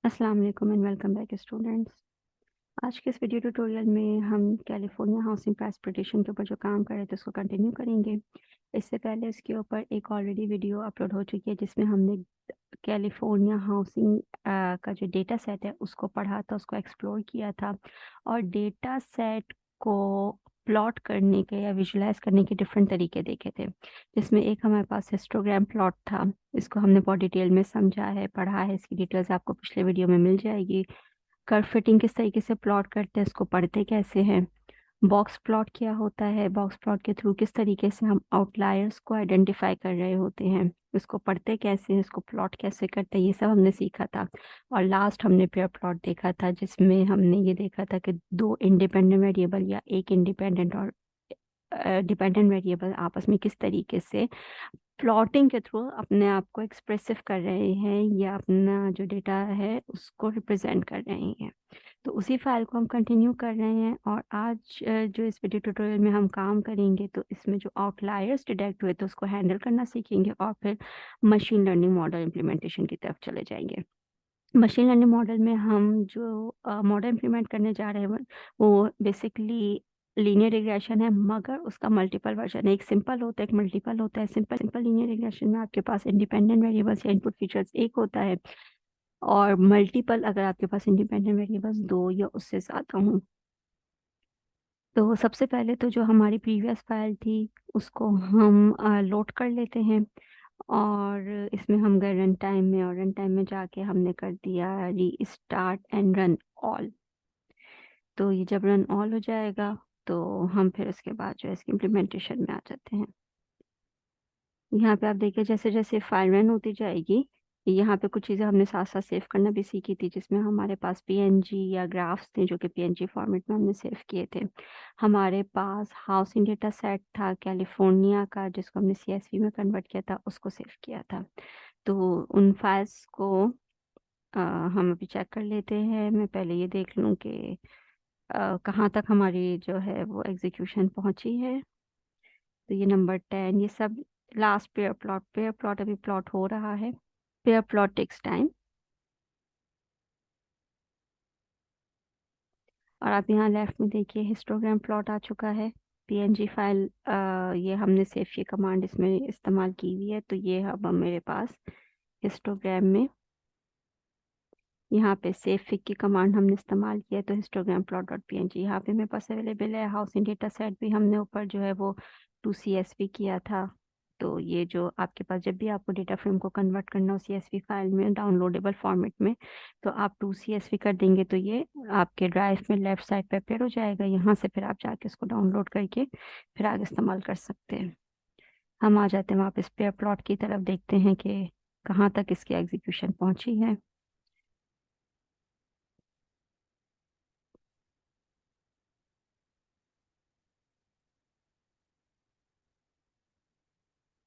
अस्सलाम वालेकुम and welcome back students. आज के इस वीडियो ट्यूटोरियल में हम कैलिफोर्निया हाउसिंग प्राइस प्रिडिक्शन के ऊपर जो काम कर रहे थे उसको कंटिन्यू करेंगे। इससे पहले इसके ऊपर एक ऑलरेडी वीडियो अपलोड हो चुकी है जिसमें हमने कैलिफोर्निया हाउसिंग का जो डेटा सेट है उसको पढ़ा था, उसको एक्सप्लोर किया था और डेटा सेट को प्लॉट करने के या विजुलाइज करने के डिफरेंट तरीके देखे थे, जिसमें एक हमारे पास हिस्टोग्राम प्लॉट था। इसको हमने बहुत डिटेल में समझा है, पढ़ा है, इसकी डिटेल्स आपको पिछले वीडियो में मिल जाएगी। कर्व फिटिंग किस तरीके से प्लॉट करते हैं, इसको पढ़ते कैसे हैं। बॉक्स प्लॉट क्या होता है, बॉक्स प्लॉट के थ्रू किस तरीके से हम आउटलायर्स को आइडेंटिफाई कर रहे होते हैं, इसको पढ़ते कैसे हैं, इसको प्लॉट कैसे करते हैं, ये सब हमने सीखा था। और लास्ट हमने पेयर प्लॉट देखा था जिसमें हमने ये देखा था कि दो इंडिपेंडेंट वेरिएबल या एक इंडिपेंडेंट और डिपेंडेंट वेरिएबल आपस में किस तरीके से प्लॉटिंग के थ्रू अपने आप को एक्सप्रेसिव कर रहे हैं या अपना जो डेटा है उसको रिप्रेजेंट कर रहे हैं। तो उसी फाइल को हम कंटिन्यू कर रहे हैं और आज जो इस वीडियो ट्यूटोरियल में हम काम करेंगे तो इसमें जो आउटलायर्स डिटेक्ट हुए थे उसको हैंडल करना सीखेंगे और फिर मशीन लर्निंग मॉडल इम्प्लीमेंटेशन की तरफ चले जाएंगे। मशीन लर्निंग मॉडल में हम जो मॉडल इम्प्लीमेंट करने जा रहे हैं वो बेसिकली लीनियर रिग्रेशन है, मगर उसका मल्टीपल वर्जन है। एक सिंपल होता है, एक मल्टीपल होता है। सिंपल सिंपल लीनियर रिग्रेशन में आपके पास इंडिपेंडेंट वेरिएबल्स या इनपुट फीचर्स एक होता है, और मल्टीपल अगर आपके पास इंडिपेंडेंट वेरिएबल्स दो या उससे ज़्यादा हों। तो सबसे पहले तो जो हमारी प्रीवियस फाइल थी उसको हम लोड कर लेते हैं और इसमें हम गए रन टाइम में, और रन टाइम में जाके हमने कर दिया री स्टार्ट एंड रन ऑल। तो ये जब रन ऑल हो जाएगा तो हम फिर उसके बाद जो है इसकी इम्प्लीमेंटेशन में आ जाते हैं। यहाँ पे आप देखिए जैसे जैसे फाइल रन होती जाएगी यहाँ पे कुछ चीज़ें हमने साथ साथ सेव करना भी सीखी थी, जिसमें हमारे पास पीएनजी या ग्राफ्स थे जो कि पीएनजी फॉर्मेट में हमने सेव किए थे। हमारे पास हाउसिंग डेटा सेट था कैलिफोर्निया का जिसको हमने सीएसवी में कन्वर्ट किया था, उसको सेव किया था। तो उन फाइल्स को हम अभी चेक कर लेते हैं। मैं पहले ये देख लूँ कि कहाँ तक हमारी जो है वो एग्जीक्यूशन पहुंची है। तो ये नंबर 10 ये सब लास्ट पेयर प्लॉट अभी प्लॉट हो रहा है। Pair plot takes time. और आप यहाँ लेफ्ट में देखिए हिस्टोग्राम प्लॉट आ चुका है। पीएनजी फाइल ये हमने सेव की कमांड इसमें इस्तेमाल की हुई है, तो ये अब मेरे पास हिस्टोग्राम में यहाँ पे सेव फिग की कमांड हमने इस्तेमाल किया है, तो histogram plot dot P N G यहाँ पे मेरे पास अवेलेबल है। हाउसिंग डेटा सेट भी हमने ऊपर जो है वो 2 CSV किया था। तो ये जो आपके पास जब भी आपको डेटा फ्रेम को कन्वर्ट करना हो CSV फाइल में डाउनलोडेबल फॉर्मेट में, तो आप 2 CSV कर देंगे तो ये आपके ड्राइव में लेफ्ट साइड पे अपेयर हो जाएगा। यहाँ से फिर आप जाके इसको डाउनलोड करके फिर आगे इस्तेमाल कर सकते हैं। हम आ जाते हैं वापस पेयर प्लॉट की तरफ, देखते हैं कि कहाँ तक इसकी एग्जीक्यूशन पहुंची है।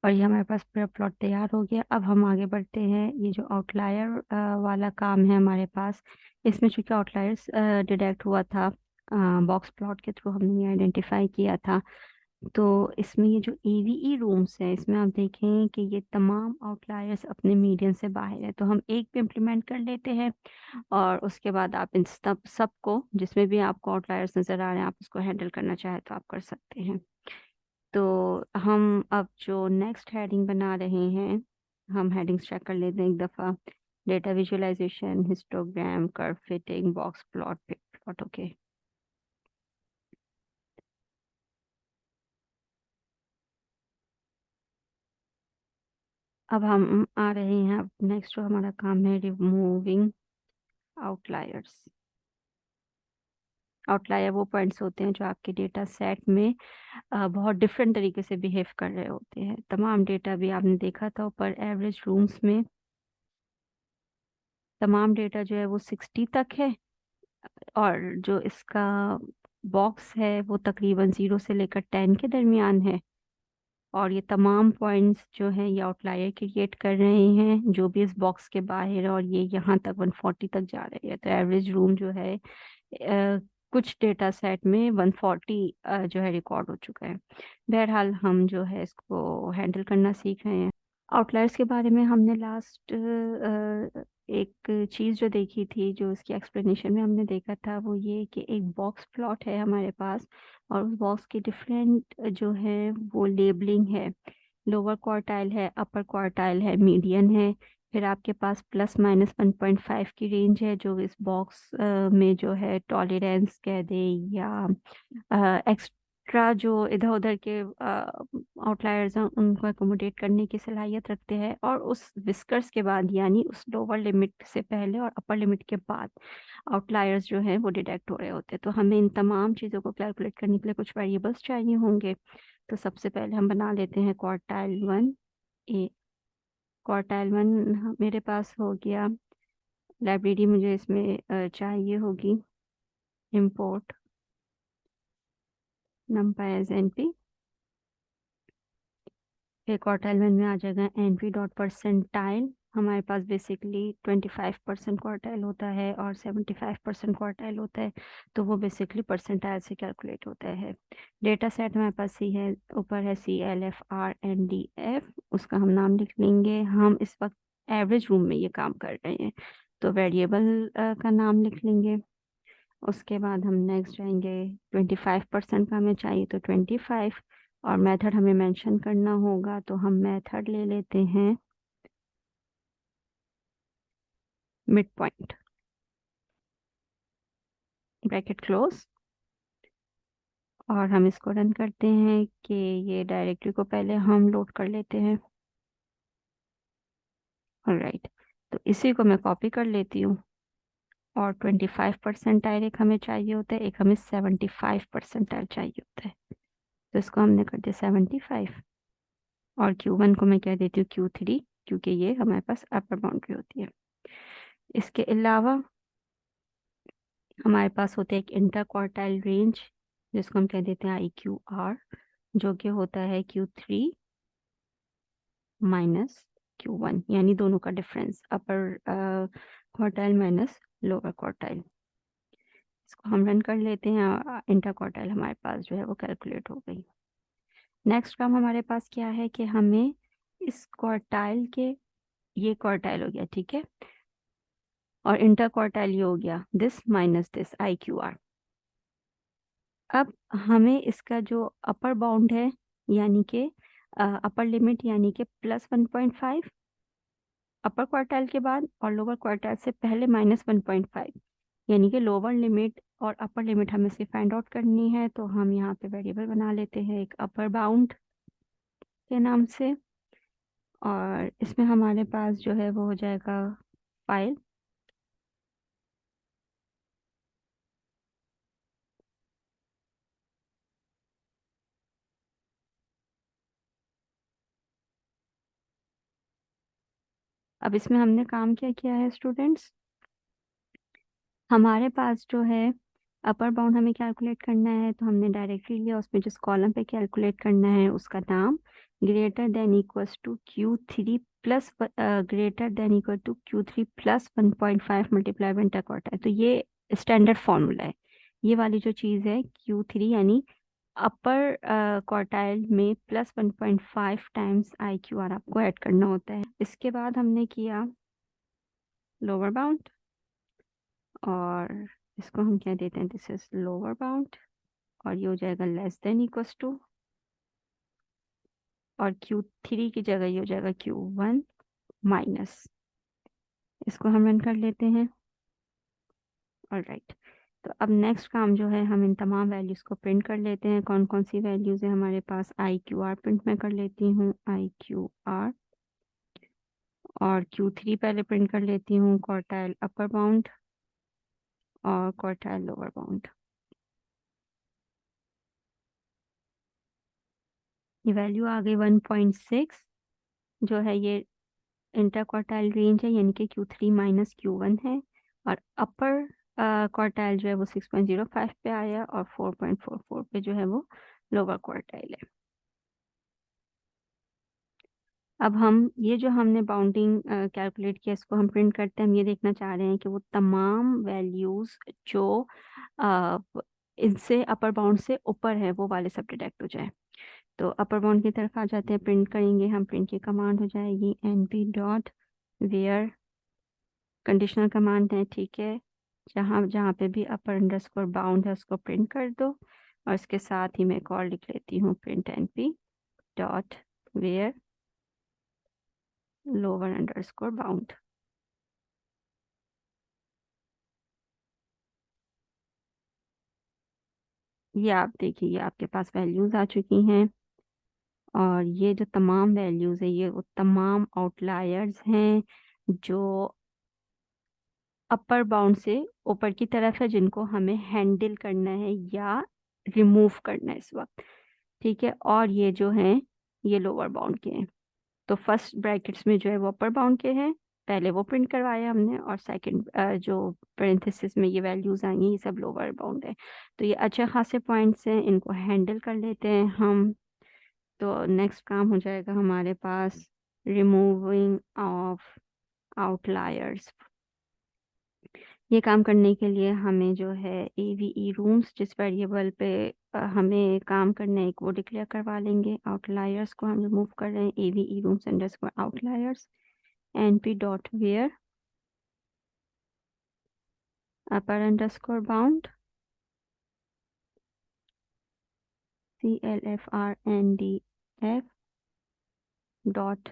और ये हमारे पास पूरा प्लॉट तैयार हो गया। अब हम आगे बढ़ते हैं। ये जो आउटलायर वाला काम है हमारे पास, इसमें चूंकि आउटलायर्स डिटेक्ट हुआ था बॉक्स प्लॉट के थ्रू हमने ये आइडेंटिफाई किया था। तो इसमें ये जो EVE रूम्स है इसमें आप देखें कि ये तमाम आउटलायर्स अपने मीडियन से बाहर है, तो हम एक पे इम्प्लीमेंट कर लेते हैं और उसके बाद आप इन सबको जिसमें भी आपको आउटलायर्स नज़र आ रहे हैं आप उसको हैंडल करना चाहे तो आप कर सकते हैं। तो हम अब जो नेक्स्ट हेडिंग बना रहे हैं, हम हेडिंग्स चेक कर लेते हैं एक दफ़ा। Data visualisation, histogram, curve fitting, box plot, pick plot. Okay, अब हम आ रहे हैं। अब नेक्स्ट जो हमारा काम है रिमूविंग आउटलायर्स। आउटलायर वो पॉइंट्स होते हैं जो आपके डेटा सेट में बहुत डिफरेंट तरीके से बिहेव कर रहे होते हैं। तमाम डेटा भी आपने देखा था ऊपर एवरेज रूम्स में, तमाम डेटा जो है वो 60 तक है, और जो इसका बॉक्स है वो तकरीबन 0 से लेकर 10 के दरमियान है। और ये तमाम पॉइंट्स जो हैं ये आउटलायर क्रिएट कर रहे हैं जो भी इस बॉक्स के बाहर है, और ये यहाँ तक 140 तक जा रही है। तो एवरेज रूम जो है कुछ डेटा सेट में 140 जो है रिकॉर्ड हो चुका है। बहरहाल हम जो है इसको हैंडल करना सीख रहे हैं। आउटलायर्स के बारे में हमने लास्ट एक चीज़ जो देखी थी, जो उसकी एक्सप्लेनेशन में हमने देखा था, वो ये कि एक बॉक्स प्लॉट है हमारे पास और उस बॉक्स की डिफरेंट जो है वो लेबलिंग है। लोअर क्वार्टाइल है, अपर क्वार्टाइल है, मीडियन है, फिर आपके पास प्लस माइनस 1.5 की रेंज है, जो इस बॉक्स में जो है टॉलरेंस कह दे या एक्स्ट्रा जो इधर उधर के आउटलायर्स हैं उनको अकोमोडेट करने की सलाहियत रखते हैं। और उस विस्कर्स के बाद यानी उस लोअर लिमिट से पहले और अपर लिमिट के बाद आउटलायर्स जो हैं वो डिटेक्ट हो रहे होते हैं। तो हमें इन तमाम चीज़ों को कैलकुलेट करने के लिए कुछ वेरिएबल्स चाहिए होंगे। तो सबसे पहले हम बना लेते हैं quartile one A. Quartile one मेरे पास हो गया। लाइब्रेरी मुझे इसमें चाहिए होगी। Import numpy as np। फिर क्वार्टाइल वन में आ जाएगा np डॉट परसेंटाइल। हमारे पास बेसिकली 25% क्वार्टाइल होता है और 75% क्वार्टाइल होता है, तो वो बेसिकली परसेंटाइल से कैलकुलेट होता है। डेटा सेट हमारे पास सी है, ऊपर है CLFRNDF, उसका हम नाम लिख लेंगे। हम इस वक्त एवरेज रूम में ये काम कर रहे हैं, तो वेरिएबल का नाम लिख लेंगे। उसके बाद हम नेक्स्ट जाएंगे। 25% का हमें चाहिए तो 25, और मेथड हमें मेंशन करना होगा, तो हम मेथड ले लेते हैं मिड पॉइंट, ब्रैकेट क्लोज। और हम इसको रन करते हैं कि ये डायरेक्टरी को पहले हम लोड कर लेते हैं। ऑलराइट, तो इसी को मैं कॉपी कर लेती हूँ। और 25% एक हमें चाहिए होता है, एक हमें 75% चाहिए होता है, तो इसको हमने कर दिया 75। और Q1 को मैं कह देती हूँ Q3, क्योंकि ये हमारे पास अपर बाउंड्री होती है। इसके अलावा हमारे पास होता है एक इंटर क्वार्टाइल रेंज, जिसको हम कह देते हैं IQR, जो कि होता है Q3 माइनस Q1, यानी दोनों का डिफरेंस, अपर क्वार्टाइल माइनस लोअर क्वार्टाइल। इसको हम रन कर लेते हैं। इंटर क्वार्टाइल हमारे पास जो है वो कैलकुलेट हो गई। नेक्स्ट काम हमारे पास क्या है कि हमें इस क्वार्टाइल के, ये क्वार्टाइल हो गया ठीक है, और इंटर क्वार्टाइल ये हो गया दिस माइनस दिस IQR। अब हमें इसका जो अपर बाउंड है, यानी कि अपर लिमिट, यानी कि +1.5 अपर क्वार्टाइल के बाद, और लोअर क्वार्टाइल से पहले -1.5, यानी कि लोअर लिमिट और अपर लिमिट हमें इसकी फाइंड आउट करनी है। तो हम यहाँ पे वेरिएबल बना लेते हैं एक अपर बाउंड के नाम से, और इसमें हमारे पास जो है वो हो जाएगा फाइल। अब इसमें हमने काम क्या किया है स्टूडेंट्स, हमारे पास जो है अपर बाउंड हमें कैलकुलेट करना है, तो हमने डायरेक्टली लिया, उसमें जिस कॉलम पे कैलकुलेट करना है उसका नाम greater than equals to Q3 plus greater than equal to Q3 plus 1.5 multiply by inter quartile. तो ये स्टैंडर्ड फॉर्मूला है। ये वाली जो चीज़ है Q3 यानी अपर क्वार्टाइल में +1.5 टाइम्स IQR आपको ऐड करना होता है। इसके बाद हमने किया लोअर बाउंड, और इसको हम क्या देते हैं, दिस इज लोअर बाउंड, और ये हो जाएगा लेस देन इक्वल्स टू, और Q3 की जगह ये हो जाएगा Q1 माइनस। इसको हम रन कर लेते हैं। ऑलराइट, तो अब नेक्स्ट काम जो है, हम इन तमाम वैल्यूज़ को प्रिंट कर लेते हैं। कौन कौन सी वैल्यूज़ है हमारे पास, IQR प्रिंट मैं कर लेती हूँ, IQR, और Q3 पहले प्रिंट कर लेती हूँ, क्वार्टाइल अपर बाउंड और क्वार्टाइल लोअर बाउंड। ये वैल्यू आ गई 1.6, जो है ये इंटर क्वार्टाइल रेंज है, यानी कि Q3 माइनस Q1 है। और अपर क्वार्टाइल जो है वो 6.05 पे आया, और 4.44 पे जो है वो लोअर क्वार्टाइल है। अब हम ये जो हमने बाउंडिंग कैलकुलेट किया, इसको हम प्रिंट करते हैं। हम ये देखना चाह रहे हैं कि वो तमाम वैल्यूज़ जो अ, इनसे अपर बाउंड से ऊपर है वो वाले सब डिटेक्ट हो जाए। तो अपर बाउंड की तरफ आ जाते हैं, प्रिंट करेंगे हम। प्रिंट की कमांड हो जाएगी np dot where conditional command है, ठीक है। जहाँ जहाँ पे भी अपर अंडरस्कोर बाउंड है उसको प्रिंट कर दो, और इसके साथ ही मैं एक और लिख लेती हूँ, print NP dot where lower underscore bound. ये आप देखिए, ये आपके पास वैल्यूज आ चुकी हैं, और ये जो तमाम वैल्यूज है ये वो तमाम आउटलायर्स हैं जो अपर बाउंड से ऊपर की तरफ है, जिनको हमें हैंडल करना है या रिमूव करना है इस वक्त, ठीक है। और ये जो हैं ये लोअर बाउंड के हैं। तो फर्स्ट ब्रैकेट्स में जो है वो अपर बाउंड के हैं, पहले वो प्रिंट करवाया हमने, और सेकंड जो पेरेंथेसिस में ये वैल्यूज आई हैं ये सब लोअर बाउंड है। तो ये अच्छे खासे पॉइंट्स हैं, इनको हैंडल कर लेते हैं हम। तो नेक्स्ट काम हो जाएगा हमारे पास रिमूविंग ऑफ आउटलायर्स। ये काम करने के लिए हमें जो है एवीई रूम्स, जिस वेरिएबल पे हमें काम करना है, एक वो डिक्लेयर करवा लेंगे। आउटलायर्स को हम रिमूव कर रहे हैं, ave rooms underscore outliers, np dot where upper underscore bound clfrndf dot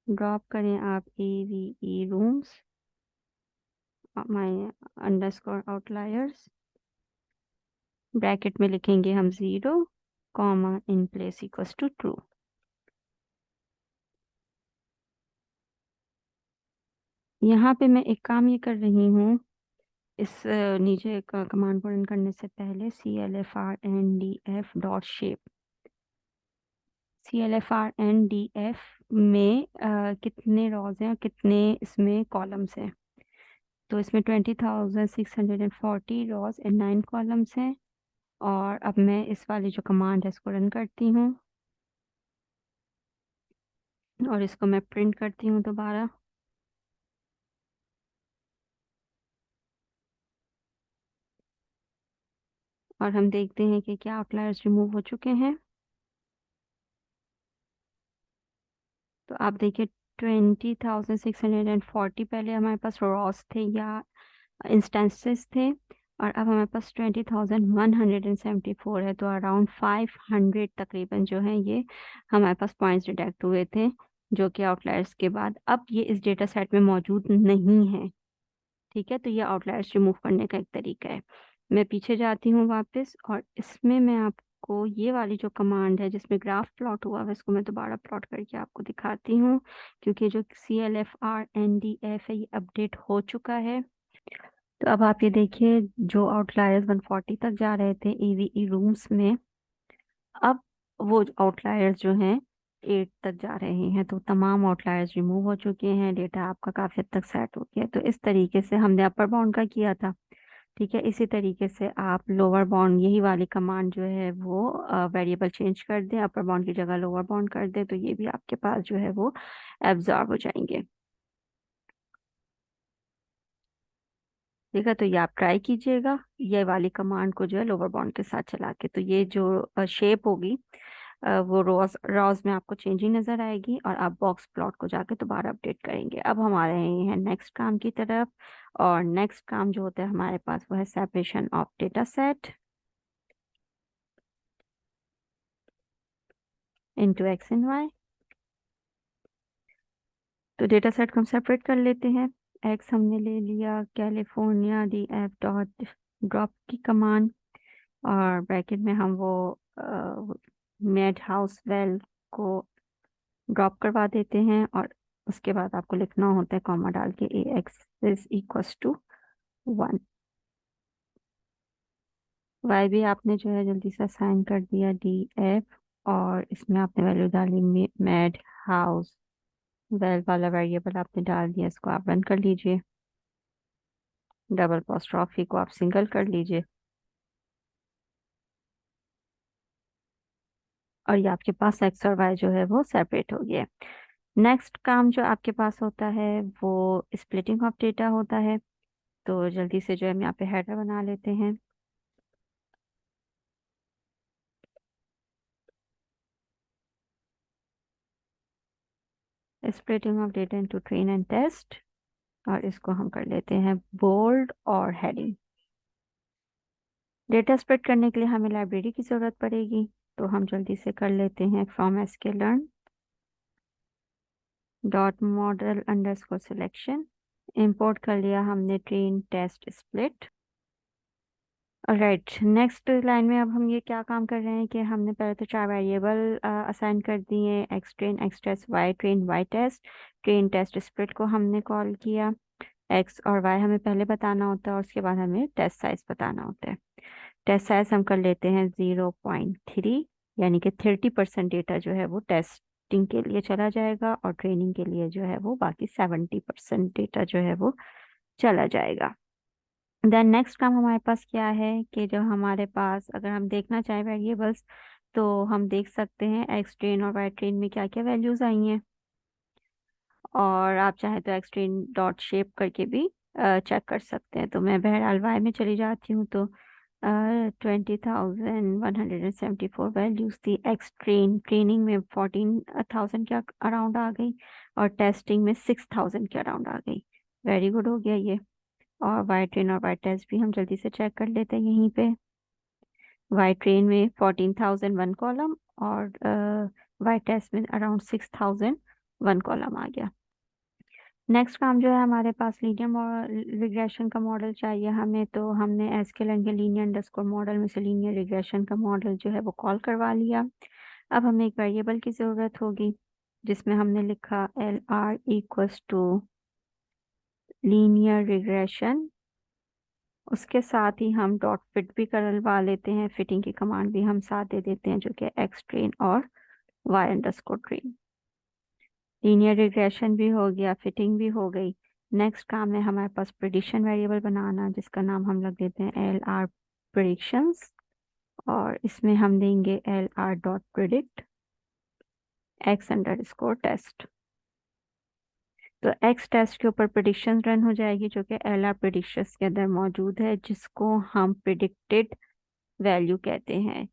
drop करें आप ave rooms my underscore outliers, bracket में लिखेंगे हम 0 comma in place equals to true. यहाँ पे मैं एक काम ये कर रही हूँ, इस नीचे कमांड को रन करने से पहले clfrndf डॉट शेप, clfrndf में कितने रॉज हैं और कितने इसमें कॉलम्स हैं। तो इसमें 20,640 रॉज एंड 9 कॉलम्स हैं। और अब मैं इस वाली जो कमांड है इसको रन करती हूँ, और इसको मैं प्रिंट करती हूँ दोबारा। और हम देखते हैं कि क्या आउटलायर्स रिमूव हो चुके हैं। तो आप देखिए 20,640 पहले हमारे पास रॉस थे या इंस्टेंसेस थे, और अब हमारे पास 20,174 है। तो अराउंड 500 तकरीबन जो है ये हमारे पास पॉइंट्स डिटेक्ट हुए थे, जो कि आउटलायर्स के बाद अब ये इस डेटा सेट में मौजूद नहीं है, ठीक है। तो ये आउटलायर्स रिमूव करने का एक तरीका है। मैं पीछे जाती हूँ वापस, और इसमें मैं आपको ये वाली जो कमांड है जिसमें ग्राफ प्लॉट हुआ है इसको मैं दोबारा प्लॉट करके आपको दिखाती हूँ, क्योंकि जो clfrndf है ये अपडेट हो चुका है। तो अब आप ये देखिए, जो आउटलायर्स 140 तक जा रहे थे एवीई रूम्स में, अब वो आउटलायर्स जो हैं 8 तक जा रहे हैं। तो तमाम आउटलायर्स रिमूव हो चुके हैं, डेटा आपका काफी हद तक सेट हो गया। तो इस तरीके से हमने अपर बाउंड का किया था, ठीक है। इसी तरीके से आप लोअर बाउंड, यही वाली कमांड जो है वो वेरिएबल चेंज कर दें, अपर बाउंड की जगह लोअर बाउंड कर दें, तो ये भी आपके पास जो है वो एब्जॉर्ब हो जाएंगे। ठीक है, तो ये आप ट्राई कीजिएगा, ये वाली कमांड को जो है लोअर बाउंड के साथ चला के। तो ये जो शेप होगी वो रोज रोज में आपको चेंजिंग नजर आएगी, और आप बॉक्स प्लॉट को जाके दोबारा अपडेट करेंगे। अब हमारे हैं नेक्स्ट काम की तरफ, और नेक्स्ट काम जो होता है हमारे पास वो है separation of data set into X and Y. तो डेटा सेट को हम सेपरेट कर लेते हैं। एक्स हमने ले लिया कैलिफोर्निया df डॉट ड्रॉप की कमांड, और ब्रैकेट में हम वो मेड हाउस वेल को ड्रॉप करवा देते हैं, और उसके बाद आपको लिखना होता है कॉमा डाल के A X is equals to 1। Y भी आपने जो है जल्दी से असाइन कर दिया df, और इसमें आपने वैल्यू डाली मेड हाउस वेल वाला वेरिएबल आपने डाल दिया। इसको आप रन कर लीजिए, डबल अपोस्ट्रोफी को आप सिंगल कर लीजिए, और ये आपके पास एक्स और वाई जो है वो सेपरेट हो गया। नेक्स्ट काम जो आपके पास होता है वो स्प्लिटिंग ऑफ डेटा होता है। तो जल्दी से जो है हम यहाँ पे हेडर बना लेते हैं। Splitting of data into train and test. और इसको हम कर लेते हैं बोल्ड और हेडिंग। डेटा स्प्रेड करने के लिए हमें लाइब्रेरी की ज़रूरत पड़ेगी, तो हम जल्दी से कर लेते हैं from sklearn dot model underscore selection. Import कर लिया हमने train test split. Right, next line में अब हम ये क्या काम कर रहे हैं कि हमने पहले तो 4 वेरिएबल असाइन कर दिए, X train, X test, Y train, Y test. Train test split को हमने कॉल किया। एक्स और वाई हमें पहले बताना होता है और उसके बाद हमें टेस्ट साइज बताना होता है। टेस्ट साइज हम कर लेते हैं 0.3, यानी कि 30% डेटा जो है वो टेस्टिंग के लिए चला जाएगा और ट्रेनिंग के लिए जो है वो बाकी 70% डेटा जो है वो चला जाएगा। देन नेक्स्ट काम हमारे पास क्या है कि जो हमारे पास अगर हम देखना चाहें वेरिएबल्स, तो हम देख सकते हैं एक्स ट्रेन और वाई ट्रेन में क्या क्या वैल्यूज आई हैं। और आप चाहें तो एक्स ट्रेन डॉट शेप करके भी चेक कर सकते हैं। तो मैं बहरहाल वाई में चली जाती हूँ, तो 20,174 वैल्यूज थी। एक्स ट्रेन ट्रेनिंग में 14,000 के अराउंड आ गई और टेस्टिंग में 6,000 के अराउंड आ गई। वेरी गुड हो गया ये। और वाई ट्रेन और वाई टेस्ट भी हम जल्दी से चेक कर लेते हैं यहीं पे। वाई ट्रेन में 14,000 वन कॉलम और वाई टेस्ट में अराउंड 6,000 वन कॉलम आ गया। नेक्स्ट काम जो है हमारे पास लीनियर रिग्रेशन का मॉडल चाहिए हमें, तो हमने sklearn के लीनियर अंडरस्कोर मॉडल में से लीनियर रिग्रेशन का मॉडल जो है वो कॉल करवा लिया। अब हमें एक वेरिएबल की ज़रूरत होगी जिसमें हमने लिखा LR equals to linear regression. उसके साथ ही हम डॉट फिट भी करवा लेते हैं, फिटिंग की कमांड भी हम साथ दे देते हैं जो कि एक्स ट्रेन और Y underscore train. Linear regression भी हो गया, फिटिंग भी हो गई। नेक्स्ट काम है हमारे पास प्रिडिक्शन वेरिएबल बनाना, जिसका नाम हम लग देते हैं LR प्रिडिक्शंस। और इसमें हम देंगे LR dot predict X underscore test. तो एक्स टेस्ट के ऊपर प्रिडिक्शन रन हो जाएगी जो कि LR प्रिडिक्शंस के अंदर मौजूद है, जिसको हम प्रिडिक्टेड वैल्यू कहते हैं।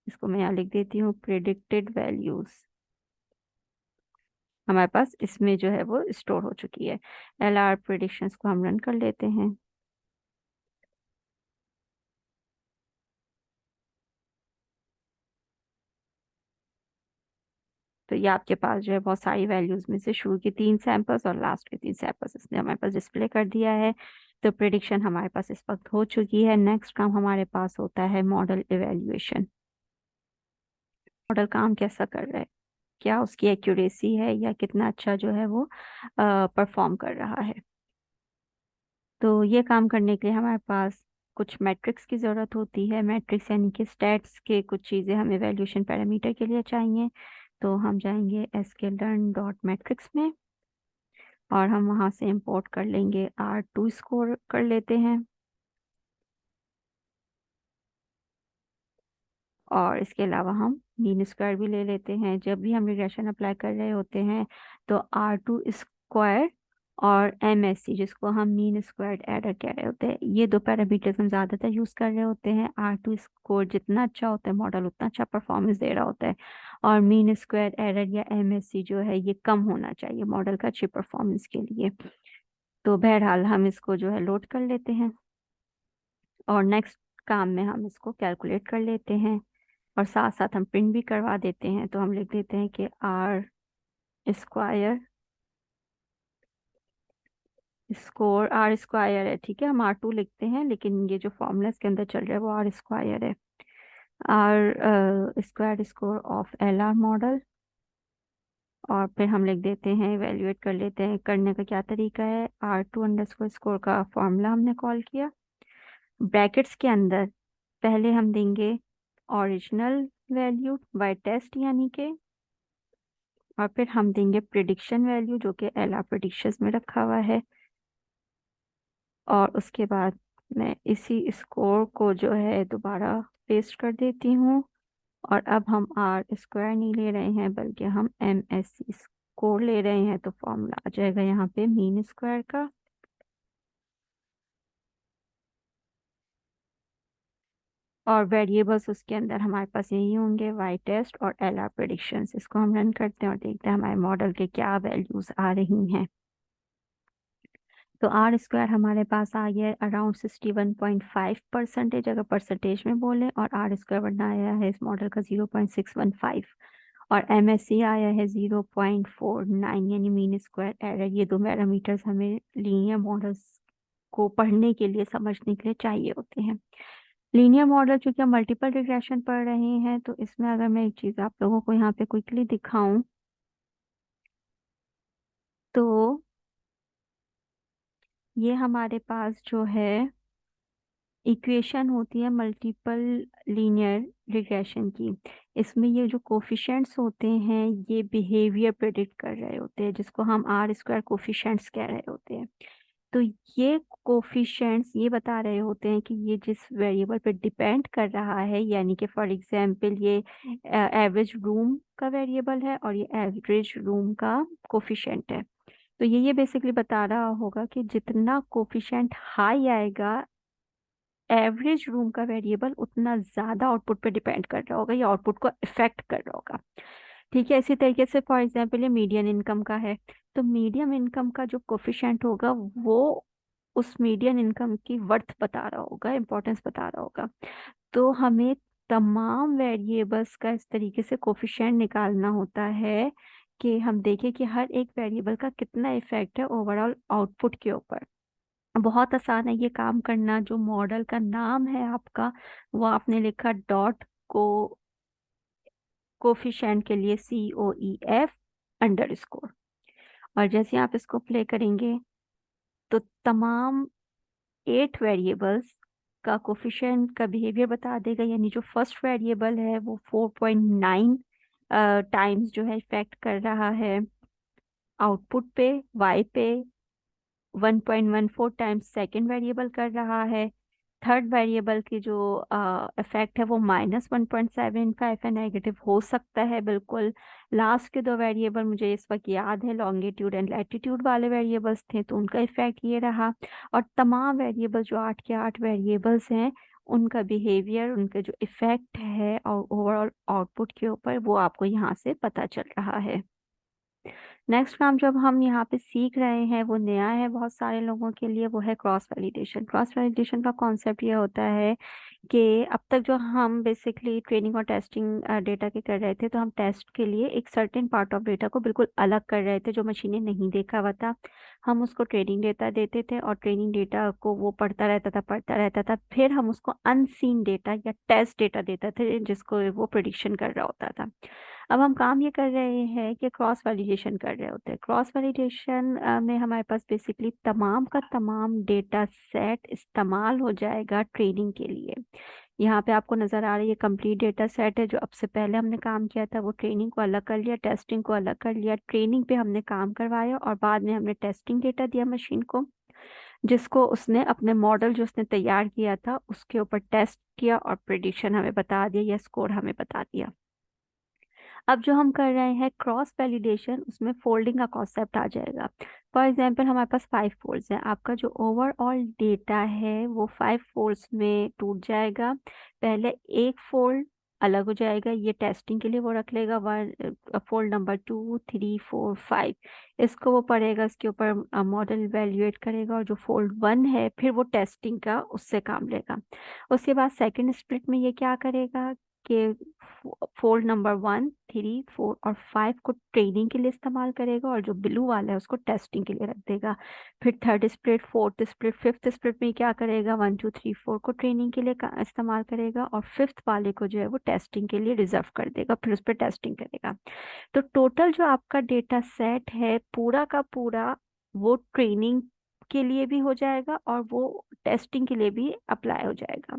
इसको मैं यहाँ लिख देती हूँ, प्रिडिक्टेड वैल्यूज हमारे पास इसमें जो है वो स्टोर हो चुकी है। LR प्रिडिक्शंस को हम रन कर लेते हैं। तो ये आपके पास जो है बहुत सारी वैल्यूज में से शुरू की 3 सैंपल्स और लास्ट के 3 सैंपल्स इसने हमारे पास डिस्प्ले कर दिया है। तो प्रिडिक्शन हमारे पास इस वक्त हो चुकी है। नेक्स्ट काम हमारे पास होता है मॉडल इवेल्युएशन। मॉडल काम कैसा कर रहा है, क्या उसकी एक्यूरेसी है या कितना अच्छा जो है वो परफॉर्म कर रहा है। तो ये काम करने के लिए हमारे पास कुछ मैट्रिक्स की ज़रूरत होती है। मैट्रिक्स यानी कि स्टैट्स के कुछ चीज़ें हमें वैल्यूएशन पैरामीटर के लिए चाहिए। तो हम जाएंगे sklearn डॉट मैट्रिक्स में और हम वहाँ से इंपोर्ट कर लेंगे R2 स्कोर कर लेते हैं। और इसके अलावा हम मीन स्क्वायर भी ले लेते हैं। जब भी हम रिग्रेशन अप्लाई कर रहे होते हैं तो R2 स्क्वायर और MSC, जिसको हम मीन स्क्वायर्ड एरर कह रहे होते हैं, ये दो पैरामीटर्स हम ज़्यादातर यूज़ कर रहे होते हैं। R2 स्कोर जितना अच्छा होता है मॉडल उतना अच्छा परफॉर्मेंस दे रहा होता है, और मीन स्क्वायर्ड एरर या MSC जो है ये कम होना चाहिए मॉडल का अच्छी परफॉर्मेंस के लिए। तो बहरहाल हम इसको जो है लोड कर लेते हैं और नेक्स्ट काम में हम इसको कैलकुलेट कर लेते हैं और साथ साथ हम प्रिंट भी करवा देते हैं। तो हम लिख देते हैं कि R square score R square है, ठीक है, हम R2 लिखते हैं लेकिन ये जो फॉर्मूला इसके अंदर चल रहा है वो R स्क्वायर है। R square score of LR model. और फिर हम लिख देते हैं, इवेल्युएट कर लेते हैं। करने का क्या तरीका है, R2 अंडरस्कोर स्कोर का फॉर्मूला हमने कॉल किया, ब्रैकेट्स के अंदर पहले हम देंगे ओरिजिनल वैल्यू बाय टेस्ट यानी के, और फिर हम देंगे प्रिडिक्शन वैल्यू जो कि LR प्रिडिक्शंस में रखा हुआ है। और उसके बाद मैं इसी स्कोर को जो है दोबारा पेस्ट कर देती हूँ। और अब हम R स्क्वायर नहीं ले रहे हैं बल्कि हम MSC स्कोर ले रहे हैं, तो फॉर्मूला आ जाएगा यहाँ पे मीन स्क्वायर का। और वेरिएबल्स उसके अंदर हमारे पास यही होंगे, वाई टेस्ट और LR प्रिडिक्शंस। इसको हम रन करते हैं और देखते हैं हमारे मॉडल के क्या वैल्यूज आ रही हैं। तो आर स्क्वायर हमारे पास आ गया अराउंड 61.5%, अगर परसेंटेज में बोले, और आर स्क्वायर बनना आया है इस मॉडल का 0.615, और MSE आया है 0.49, यानी मीन स्क्वायर एरर। ये दो पैरामीटर्स हमें लीनियर मॉडल्स को पढ़ने के लिए, समझने के लिए चाहिए होते हैं। लीनियर मॉडल चूंकि हम मल्टीपल रिग्रेशन पढ़ रहे हैं, तो इसमें अगर मैं एक चीज आप लोगों को यहाँ पे क्विकली दिखाऊं, तो ये हमारे पास जो है इक्वेशन होती है मल्टीपल लीनियर रिग्रेशन की। इसमें ये जो कोफिशिएंट्स होते हैं ये बिहेवियर प्रेडिक्ट कर रहे होते हैं, जिसको हम आर स्क्वायर कोफिशिएंट्स कह रहे होते हैं। तो ये कोफिशिएंट्स ये बता रहे होते हैं कि ये जिस वेरिएबल पे डिपेंड कर रहा है, यानी कि फॉर एग्जांपल ये एवरेज रूम का वेरिएबल है और ये एवरेज रूम का कोफिशिएंट है। तो ये बेसिकली बता रहा होगा कि जितना कोफिशिएंट हाई आएगा एवरेज रूम का वेरिएबल, उतना ज्यादा आउटपुट पे डिपेंड कर रहा होगा या आउटपुट को इफेक्ट कर रहा होगा। ठीक है, इसी तरीके से फॉर एग्जांपल ये मीडियन इनकम का है, तो मीडियम इनकम का जो कोफिशिएंट होगा वो उस मीडियन इनकम की वर्थ बता रहा होगा, इंपॉर्टेंस बता रहा होगा। तो हमें तमाम वेरिएबल्स का इस तरीके से कोफिशिएंट निकालना होता है कि हम देखें कि हर एक वेरिएबल का कितना इफेक्ट है ओवरऑल आउटपुट के ऊपर। बहुत आसान है ये काम करना। जो मॉडल का नाम है आपका, वो आपने लिखा डॉट कोफिशिएंट के लिए COEF_, और जैसे आप इसको प्ले करेंगे तो तमाम 8 वेरिएबल्स का कोफिशिएंट का बिहेवियर बता देगा। यानी जो फर्स्ट वेरिएबल है वो 4.9 टाइम्स जो है इफेक्ट कर रहा है आउटपुट पे, वाई पे 1.14 टाइम्स सेकेंड वेरिएबल कर रहा है। थर्ड वेरिएबल की जो इफेक्ट है वो -1.75 है, नेगेटिव हो सकता है बिल्कुल। लास्ट के दो वेरिएबल मुझे इस वक्त याद है, लॉन्गिट्यूड एंड लैटिट्यूड वाले वेरिएबल्स थे, तो उनका इफेक्ट ये रहा। और तमाम वेरिएबल जो 8 के 8 वेरिएबल्स हैं, उनका बिहेवियर, उनका जो इफेक्ट है और ओवरऑल आउटपुट के ऊपर, वो आपको यहाँ से पता चल रहा है। नेक्स्ट काम जब हम यहाँ पे सीख रहे हैं वो नया है बहुत सारे लोगों के लिए, वो है क्रॉस वैलिडेशन। क्रॉस वैलिडेशन का कॉन्सेप्ट ये होता है कि अब तक जो हम बेसिकली ट्रेनिंग और टेस्टिंग डेटा के कर रहे थे, तो हम टेस्ट के लिए एक सर्टेन पार्ट ऑफ डेटा को बिल्कुल अलग कर रहे थे जो मशीनें नहीं देखा हुआ था। हम उसको ट्रेनिंग डेटा देते थे और ट्रेनिंग डेटा को वो पढ़ता रहता था, फिर हम उसको अनसीन डेटा या टेस्ट डेटा देते थे जिसको वो प्रिडिक्शन कर रहा होता था। अब हम काम ये कर रहे हैं कि क्रॉस वैलिडेशन कर रहे होते हैं। क्रॉस वैलिडेशन में हमारे पास बेसिकली तमाम का तमाम डेटा सेट इस्तेमाल हो जाएगा ट्रेनिंग के लिए। यहाँ पे आपको नजर आ रही है कंप्लीट डेटा सेट है। जो अब से पहले हमने काम किया था वो ट्रेनिंग को अलग कर लिया, टेस्टिंग को अलग कर लिया। ट्रेनिंग पे हमने काम करवाया और बाद में हमने टेस्टिंग डेटा दिया मशीन को, जिसको उसने अपने मॉडल जो उसने तैयार किया था उसके ऊपर टेस्ट किया और प्रिडिक्शन हमें बता दिया या स्कोर हमें बता दिया। अब जो हम कर रहे हैं क्रॉस वैलिडेशन, उसमें फोल्डिंग का कॉन्सेप्ट आ जाएगा। फॉर एग्जांपल हमारे पास 5 फोल्ड्स हैं, आपका जो ओवरऑल डेटा है वो 5 फोल्ड्स में टूट जाएगा। पहले एक फोल्ड अलग हो जाएगा, ये टेस्टिंग के लिए वो रख लेगा, वन फोल्ड नंबर 2 3 4 5, इसको वो पढ़ेगा, इसके ऊपर मॉडल इवेल्युएट करेगा, और जो फोल्ड 1 है फिर वो टेस्टिंग का उससे काम लेगा। उसके बाद सेकंड स्प्लिट में ये क्या करेगा कि फोल्ड नंबर 1 3 4 और 5 को ट्रेनिंग के लिए इस्तेमाल करेगा, और जो ब्लू वाला है उसको टेस्टिंग के लिए रख देगा। फिर third split, fourth split, fifth split में क्या करेगा, 1 2 3 4 को ट्रेनिंग के लिए इस्तेमाल करेगा, और फिफ्थ वाले को जो है वो टेस्टिंग के लिए रिजर्व कर देगा, फिर उस पर टेस्टिंग करेगा। तो टोटल जो आपका डेटा सेट है पूरा का पूरा, वो ट्रेनिंग के लिए भी हो जाएगा और वो टेस्टिंग के लिए भी अप्लाई हो जाएगा।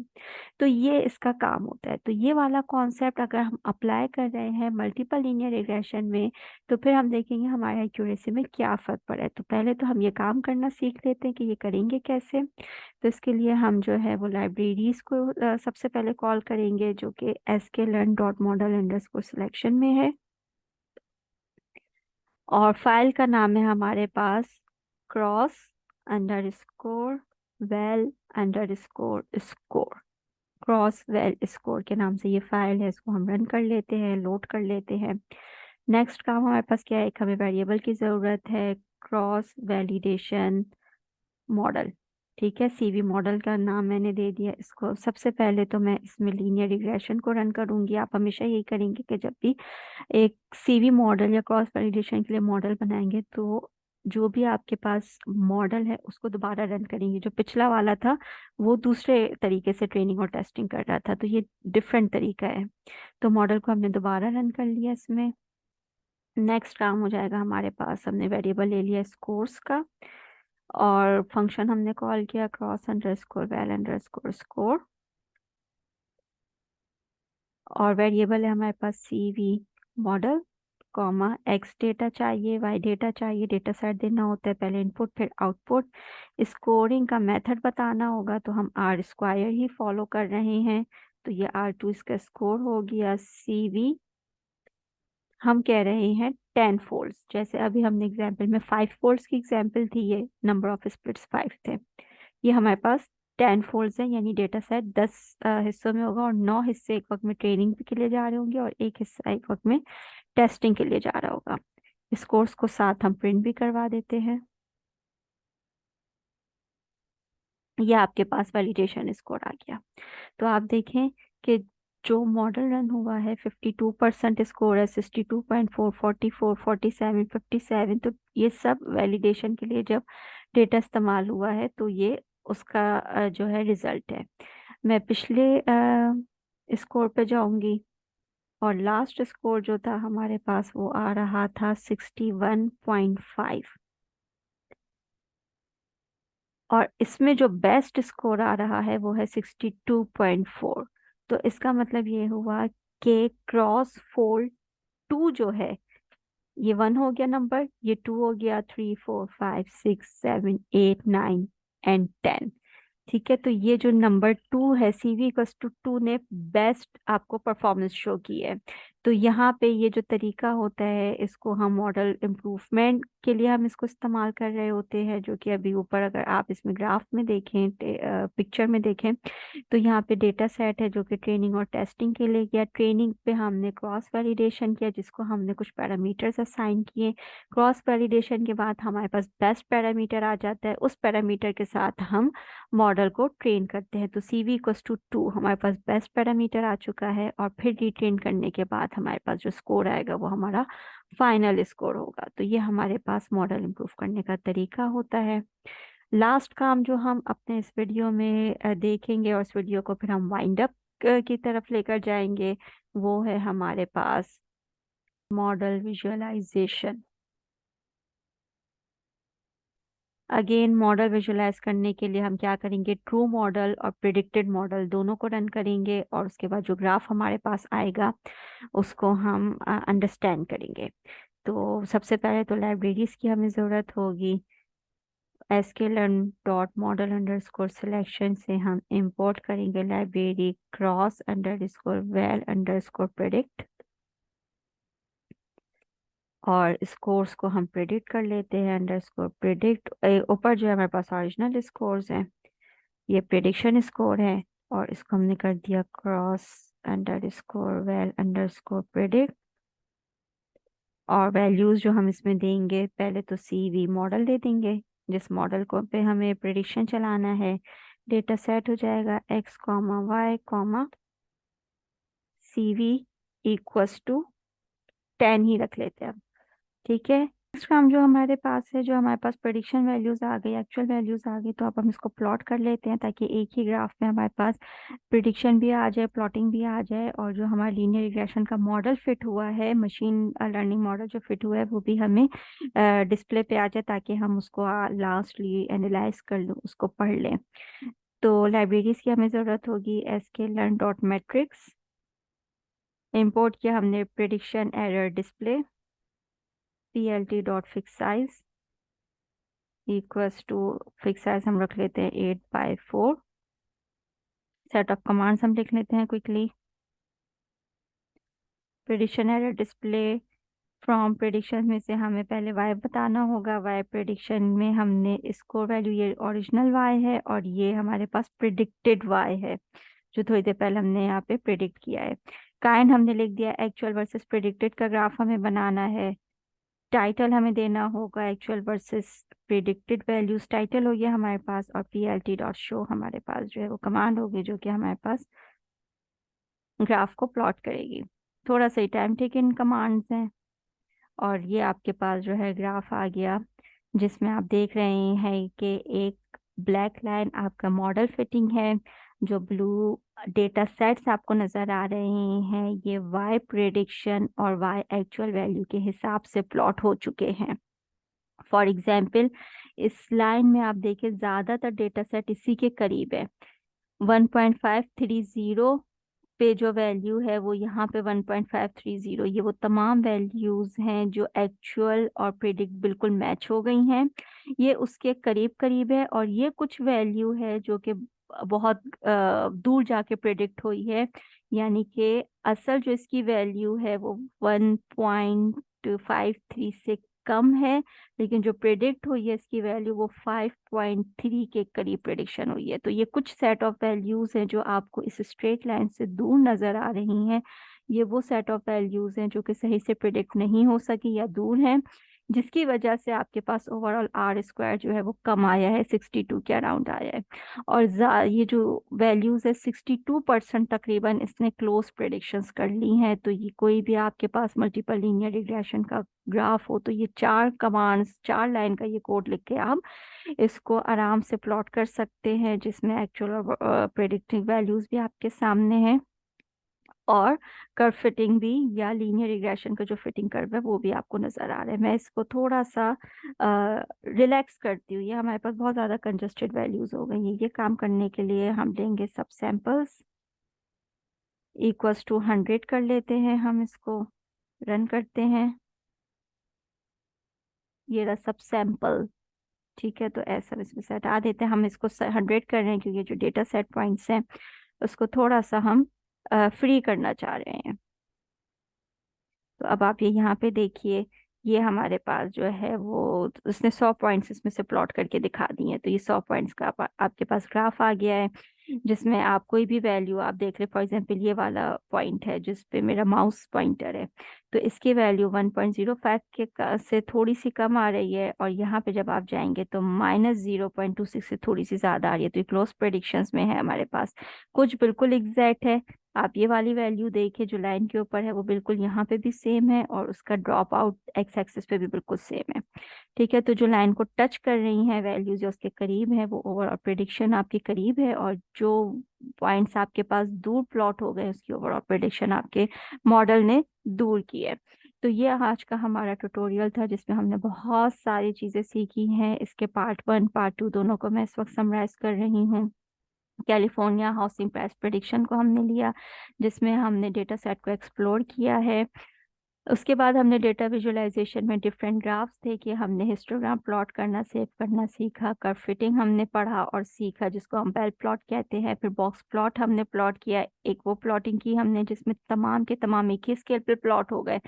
तो ये इसका काम होता है। तो ये वाला कॉन्सेप्ट अगर हम अप्लाई कर रहे हैं मल्टीपल लीनियर रिग्रेशन में, तो फिर हम देखेंगे हमारे एक्यूरेसी में क्या फ़र्क पड़ा है। तो पहले तो हम ये काम करना सीख लेते हैं कि ये करेंगे कैसे। तो इसके लिए हम जो है वो लाइब्रेरीज को सबसे पहले कॉल करेंगे, जो कि sklearn.model_selection में है, और फाइल का नाम है हमारे पास cross_val_score। क्रॉस वेल स्कोर के नाम से ये फाइल है, इसको हम रन कर लेते हैं, लोड कर लेते हैं। नेक्स्ट काम हमारे पास क्या है, एक हमें वेरिएबल की ज़रूरत है क्रॉस वैलिडेशन मॉडल। ठीक है, सीवी मॉडल का नाम मैंने दे दिया इसको। सबसे पहले तो मैं इसमें लीनियर रिग्रेशन को रन करूंगी। आप हमेशा यही करेंगे कि जब भी एक सीवी मॉडल या क्रॉस वैलिडेशन के लिए मॉडल बनाएंगे तो जो भी आपके पास मॉडल है उसको दोबारा रन करेंगे। जो पिछला वाला था वो दूसरे तरीके से ट्रेनिंग और टेस्टिंग कर रहा था, तो ये डिफरेंट तरीका है। तो मॉडल को हमने दोबारा रन कर लिया इसमें। नेक्स्ट काम हो जाएगा हमारे पास, हमने वेरिएबल ले लिया स्कोर्स का और फंक्शन हमने कॉल किया cross underscore val underscore score, और वेरिएबल है हमारे पास CV model comma X data चाहिए, वाई डेटा चाहिए। डेटा सेट देना होता है, पहले इनपुट फिर आउटपुट। स्कोरिंग का मेथड बताना होगा, तो हम आर स्क्वायर ही फॉलो कर रहे हैं, तो ये R2 इसका स्कोर हो गया। सीवी हम कह रहे हैं 10 फोल्ड्स, जैसे अभी हमने एग्जाम्पल में 5 फोल्ड्स की एग्जाम्पल थी, ये नंबर ऑफ स्प्लिट्स 5 थे। ये हमारे पास 10 फोल्ड्स है, यानी डेटा सेट 10 हिस्सों में होगा और 9 हिस्से एक वक्त में ट्रेनिंग के लिए जा रहे होंगे और एक हिस्सा एक वक्त में टेस्टिंग के लिए जा रहा होगा। इस कोर्स को साथ हम प्रिंट भी करवा देते हैं। ये आपके पास वैलिडेशन स्कोर आ गया। तो आप देखें कि जो मॉडल रन हुआ है 52% स्कोर है, 62.4, 44, 47, 57। तो ये सब वैलिडेशन के लिए जब डेटा इस्तेमाल हुआ है तो ये उसका जो है रिजल्ट है। मैं पिछले स्कोर पे जाऊंगी और लास्ट स्कोर जो था हमारे पास वो आ रहा था 61.5, और इसमें जो बेस्ट स्कोर आ रहा है वो है 62.4। तो इसका मतलब ये हुआ कि क्रॉस फोल्ड 2 जो है, ये 1 हो गया नंबर, ये 2 हो गया, 3, 4, 5, 6, 7, 8, 9 एंड 10। ठीक है, तो ये जो नंबर 2 है, CV इक्वल्स टू 2 ने बेस्ट आपको परफॉर्मेंस शो की है। तो यहाँ पे ये जो तरीका होता है इसको हम मॉडल इम्प्रूवमेंट के लिए हम इसको इस्तेमाल कर रहे होते हैं, जो कि अभी ऊपर अगर आप इसमें ग्राफ में देखें, पिक्चर में देखें, तो यहाँ पे डेटा सेट है जो कि ट्रेनिंग और टेस्टिंग के लिए किया। ट्रेनिंग पे हमने क्रॉस वैलिडेशन किया जिसको हमने कुछ पैरामीटर्स असाइन किए। क्रॉस वैलिडेशन के बाद हमारे पास बेस्ट पैरामीटर आ जाता है, उस पैरामीटर के साथ हम मॉडल को ट्रेन करते हैं। तो CV इक्वल्स टू 2 हमारे पास बेस्ट पैरामीटर आ चुका है, और फिर रिट्रेन करने के बाद हमारे पास जो स्कोर आएगा वो हमारा फाइनल स्कोर होगा। तो ये हमारे पास मॉडल इम्प्रूव करने का तरीका होता है। लास्ट काम जो हम अपने इस वीडियो में देखेंगे और इस वीडियो को फिर हम वाइंड अप की तरफ लेकर जाएंगे, वो है हमारे पास model visualisation. Again model visualise करने के लिए हम क्या करेंगे, ट्रू मॉडल और प्रिडिक्टेड मॉडल दोनों को रन करेंगे, और उसके बाद जो ग्राफ हमारे पास आएगा उसको हम अंडरस्टैंड करेंगे। तो सबसे पहले तो लाइब्रेरीज की हमें ज़रूरत होगी। sklearn dot model underscore selection से हम इंपोर्ट करेंगे library cross underscore val underscore predict, और स्कोर्स को हम प्रिडिक्ट कर लेते हैं अंडरस्कोर प्रिडिक्ट। ऊपर जो है हमारे पास ओरिजिनल स्कोर्स हैं, ये प्रिडिक्शन स्कोर है, और इसको हमने कर दिया cross underscore val underscore predict. और वैल्यूज जो हम इसमें देंगे, पहले तो CV मॉडल दे देंगे जिस मॉडल को पे हमें प्रिडिक्शन चलाना है। डेटा सेट हो जाएगा x comma Y comma CV equals to 10 ही रख लेते हैं अब। ठीक है, नेक्स्ट काम जो हमारे पास है, जो हमारे पास प्रेडिक्शन वैल्यूज आ गई, एक्चुअल वैल्यूज आ गई, तो अब हम इसको प्लॉट कर लेते हैं ताकि एक ही ग्राफ में हमारे पास प्रिडिक्शन भी आ जाए, प्लॉटिंग भी आ जाए, और जो हमारा लीनियर रिग्रेशन का मॉडल फिट हुआ है, मशीन लर्निंग मॉडल जो फिट हुआ है वो भी हमें डिस्प्ले पे आ जाए, ताकि हम उसको लास्टली एनालाइज कर लूँ, उसको पढ़ लें। तो लाइब्रेरीज की हमें ज़रूरत होगी sklearn डॉट मैट्रिक्स। इम्पोर्ट किया हमने prediction error display, plt dot fig size equals to, fig size हम रख लेते हैं 8/4। सेट ऑफ कमांड्स हम लिख लेते हैं quickly. Prediction error display from prediction में से हमें पहले y बताना होगा। y प्रिडिक्शन में हमने स्कोर वैल्यू, ये ओरिजिनल y है और ये हमारे पास प्रिडिक्टेड y है जो थोड़ी देर पहले हमने यहाँ पे प्रिडिक्ट किया है। काइंड हमने लिख दिया, एक्चुअल वर्सेस प्रिडिक्टेड का ग्राफ हमें बनाना है। टाइटल हमें देना होगा actual versus predicted values, title हो गया हमारे पास, और plt.show हमारे पास जो है वो कमांड होगी जो कि हमारे पास ग्राफ को प्लॉट करेगी। थोड़ा सा टाइम टेकन कमांड्स हैं, और ये आपके पास जो है ग्राफ आ गया, जिसमें आप देख रहे हैं कि एक ब्लैक लाइन आपका मॉडल फिटिंग है, जो ब्लू डेटा सेट्स आपको नज़र आ रहे हैं ये वाई प्रेडिक्शन और वाई एक्चुअल वैल्यू के हिसाब से प्लॉट हो चुके हैं। फॉर एग्जाम्पल इस लाइन में आप देखें ज़्यादातर डेटा सेट इसी के करीब है। 1.530 पे जो वैल्यू है वो यहाँ पे 1.530, ये वो तमाम वैल्यूज हैं जो एक्चुअल और प्रिडिक्ट बिल्कुल मैच हो गई हैं। ये उसके करीब करीब है, और ये कुछ वैल्यू है जो कि बहुत दूर जाके प्रिडिक्ट हुई है, यानी कि असल जो इसकी वैल्यू है वो 1.53 से कम है, लेकिन जो प्रेडिक्ट हुई है इसकी वैल्यू वो 5.3 के करीब प्रेडिक्शन हुई है। तो ये कुछ सेट ऑफ वैल्यूज हैं जो आपको इस स्ट्रेट लाइन से दूर नजर आ रही हैं, ये वो सेट ऑफ वैल्यूज हैं जो कि सही से प्रिडिक्ट नहीं हो सकी या दूर हैं, जिसकी वजह से आपके पास ओवरऑल आर स्क्वायर जो है वो कम आया है, 62 के अराउंड आया है। और ये जो वैल्यूज है 62% तकरीबन इसने क्लोज प्रेडिक्शंस कर ली हैं। तो ये कोई भी आपके पास मल्टीपल लीनियर रिग्रेशन का ग्राफ हो तो ये 4 कमांड्स, 4 लाइन का ये कोड लिख के आप इसको आराम से प्लॉट कर सकते हैं, जिसमें एक्चुअल और प्रेडिक्टिव वैल्यूज भी आपके सामने हैं, और कर्व फिटिंग भी या लीनियर रिग्रेशन का जो फिटिंग कर्व है वो भी आपको नजर आ रहा है। मैं इसको थोड़ा सा रिलैक्स करती हूँ, ये हमारे पास बहुत ज़्यादा कंजस्टेड वैल्यूज हो गई है। ये काम करने के लिए हम लेंगे सब सैंपल्स इक्वल्स टू 100 कर लेते हैं, हम इसको रन करते हैं, ये रहा सब सैंपल। ठीक है, तो ऐसा इसमें से हटा देते हैं, हम इसको 100 कर रहे हैं क्योंकि जो डेटा सेट पॉइंट्स हैं उसको थोड़ा सा हम फ्री करना चाह रहे हैं। तो अब आप ये यहाँ पे देखिए, ये हमारे पास जो है वो उसने 100 पॉइंट्स इसमें से प्लॉट करके दिखा दिए हैं। तो ये 100 पॉइंट्स का आपके पास ग्राफ आ गया है, जिसमें आप कोई भी वैल्यू आप देख रहे, फॉर एग्जांपल ये वाला पॉइंट है जिस पे मेरा माउस पॉइंटर है, तो इसकी वैल्यू 1.05 से थोड़ी सी कम आ रही है, और यहाँ पे जब आप जाएंगे तो -0.26 से थोड़ी सी ज्यादा आ रही है। तो ये क्लोज प्रेडिक्शंस में है हमारे पास, कुछ बिल्कुल एग्जैक्ट है। आप ये वाली वैल्यू देखिए जो लाइन के ऊपर है वो बिल्कुल यहाँ पे भी सेम है, और उसका ड्रॉप आउट एक्स एक्सिस पे भी बिल्कुल सेम है। ठीक है, तो जो लाइन को टच कर रही हैं वैल्यूज जो उसके करीब है वो ओवरऑल प्रिडिक्शन आपके करीब है, और जो पॉइंट्स आपके पास दूर प्लॉट हो गए उसकी ओवरऑल प्रिडिक्शन आपके मॉडल ने दूर की है। तो ये आज का हमारा ट्यूटोरियल था जिसमें हमने बहुत सारी चीज़ें सीखी हैं। इसके पार्ट 1 पार्ट 2 दोनों को मैं इस वक्त समराइज कर रही हूँ। कैलिफोर्निया हाउसिंग प्राइस प्रेडिक्शन को हमने लिया, जिसमें हमने डेटा सेट को एक्सप्लोर किया है। उसके बाद हमने डेटा विजुअलाइजेशन में डिफरेंट ग्राफ्स थे कि हमने हिस्टोग्राम प्लॉट करना, सेव करना सीखा, कर्व फिटिंग हमने पढ़ा और सीखा जिसको हम बेल प्लॉट कहते हैं। फिर बॉक्स प्लॉट हमने प्लॉट किया, एक वो प्लॉटिंग की हमने जिसमें तमाम के तमाम एक ही स्केल पे प्लॉट हो गए।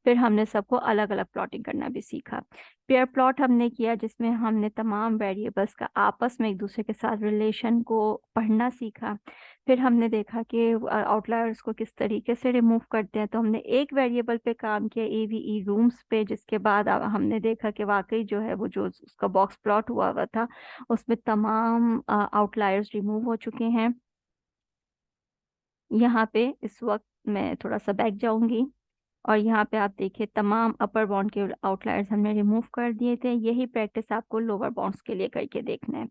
फिर हमने सबको अलग अलग प्लॉटिंग करना भी सीखा। पेयर प्लॉट हमने किया जिसमें हमने तमाम वेरिएबल्स का आपस में एक दूसरे के साथ रिलेशन को पढ़ना सीखा। फिर हमने देखा कि आउटलायर्स को किस तरीके से रिमूव करते हैं, तो हमने एक वेरिएबल पे काम किया, एवीई रूम्स पे, जिसके बाद हमने देखा कि वाकई जो है वो जो उसका बॉक्स प्लॉट हुआ हुआ था उसमें तमाम आउटलायर्स रिमूव हो चुके हैं। यहाँ पे इस वक्त मैं थोड़ा सा बैक जाऊंगी, और यहाँ पे आप देखिए तमाम अपर बाउंड के आउटलायर्स हमने रिमूव कर दिए थे। यही प्रैक्टिस आपको लोअर बाउंड्स के लिए करके देखना है।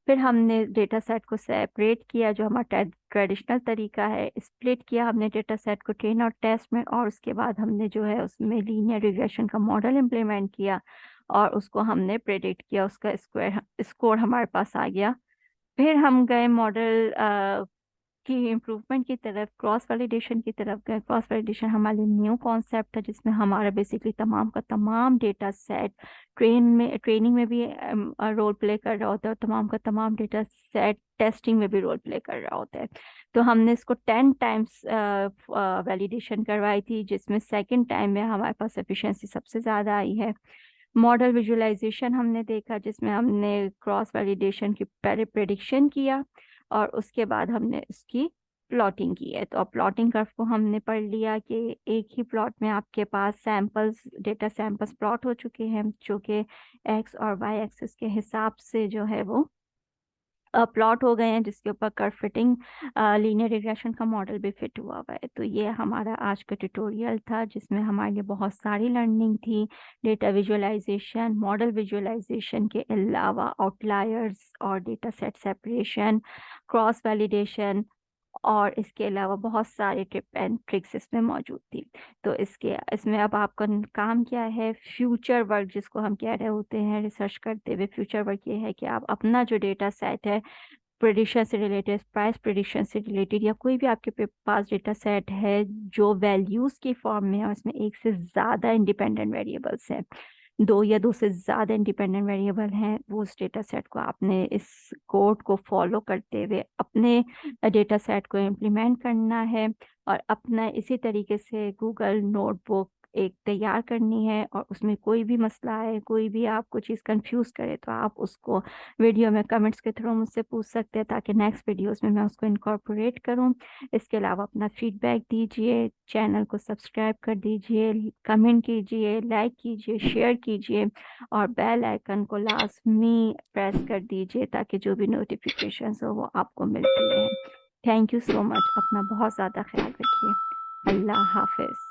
फिर हमने डेटा सेट को सेपरेट किया जो हमारा ट्रेडिशनल तरीका है, स्प्लिट किया हमने डेटा सेट को ट्रेन और टेस्ट में, और उसके बाद हमने जो है उसमें लीनियर रिग्रेशन का मॉडल इम्प्लीमेंट किया और उसको हमने प्रेडिक्ट किया, उसका स्कोर हमारे पास आ गया। फिर हम गए मॉडल की इम्प्रूवमेंट की तरफ, क्रॉस वैलिडेशन की तरफ गए। क्रॉस वैलिडेशन हमारे न्यू कॉन्सेप्ट था जिसमें हमारा बेसिकली तमाम का तमाम डेटा सेट ट्रेनिंग में भी रोल प्ले कर रहा होता है, और तमाम का तमाम डेटा सेट टेस्टिंग में भी रोल प्ले कर रहा होता है। तो हमने इसको 10 टाइम्स वैलिडेशन करवाई थी, जिसमें सेकेंड टाइम में हमारे पास एफिशिएंसी सबसे ज़्यादा आई है। मॉडल विजुअलाइजेशन हमने देखा जिसमें हमने क्रॉस वैलिडेशन की पहले प्रेडिक्शन किया और उसके बाद हमने इसकी प्लॉटिंग की है। तो अब प्लॉटिंग कर्व को हमने पढ़ लिया कि एक ही प्लॉट में आपके पास सैंपल्स, डेटा सैंपल्स प्लॉट हो चुके हैं, जो कि एक्स और वाई एक्सिस के हिसाब से जो है वो प्लॉट हो गए हैं, जिसके ऊपर कर्व फिटिंग लीनियर रिग्रेशन का मॉडल भी फिट हुआ हुआ है। तो ये हमारा आज का ट्यूटोरियल था, जिसमें हमारे लिए बहुत सारी लर्निंग थी। डेटा विजुअलाइजेशन, मॉडल विजुअलाइजेशन के अलावा आउटलायर्स और data set separation, cross validation, और इसके अलावा बहुत सारे टिप एंड ट्रिक्स इसमें मौजूद थी। तो इसमें अब आपका काम क्या है, फ्यूचर वर्क जिसको हम कह रहे होते हैं रिसर्च करते हुए, फ्यूचर वर्क ये है कि आप अपना जो डेटा सेट है, प्रेडिक्शन से रिलेटेड, प्राइस प्रेडिक्शन से रिलेटेड, या कोई भी आपके पास डेटा सेट है जो वैल्यूज की फॉर्म में है और इसमें एक से ज़्यादा इंडिपेंडेंट वेरिएबल्स हैं, दो या दो से ज़्यादा इंडिपेंडेंट वेरिएबल हैं, वो उस डेटा सेट को आपने इस कोड को फॉलो करते हुए अपने डेटा सेट को इम्प्लीमेंट करना है, और अपना इसी तरीके से गूगल नोटबुक एक तैयार करनी है। और उसमें कोई भी मसला है, कोई भी आपको चीज़ कंफ्यूज करे, तो आप उसको वीडियो में कमेंट्स के थ्रू मुझसे पूछ सकते हैं, ताकि नेक्स्ट वीडियोस में मैं उसको इनकॉर्पोरेट करूं। इसके अलावा अपना फीडबैक दीजिए, चैनल को सब्सक्राइब कर दीजिए, कमेंट कीजिए, लाइक कीजिए, शेयर कीजिए, और बेल आइकन को लाजमी प्रेस कर दीजिए, ताकि जो भी नोटिफिकेशंस हो वो आपको मिलती रहे। Thank you so much. अपना बहुत ज़्यादा ख्याल रखिए। अल्लाह हाफिज़।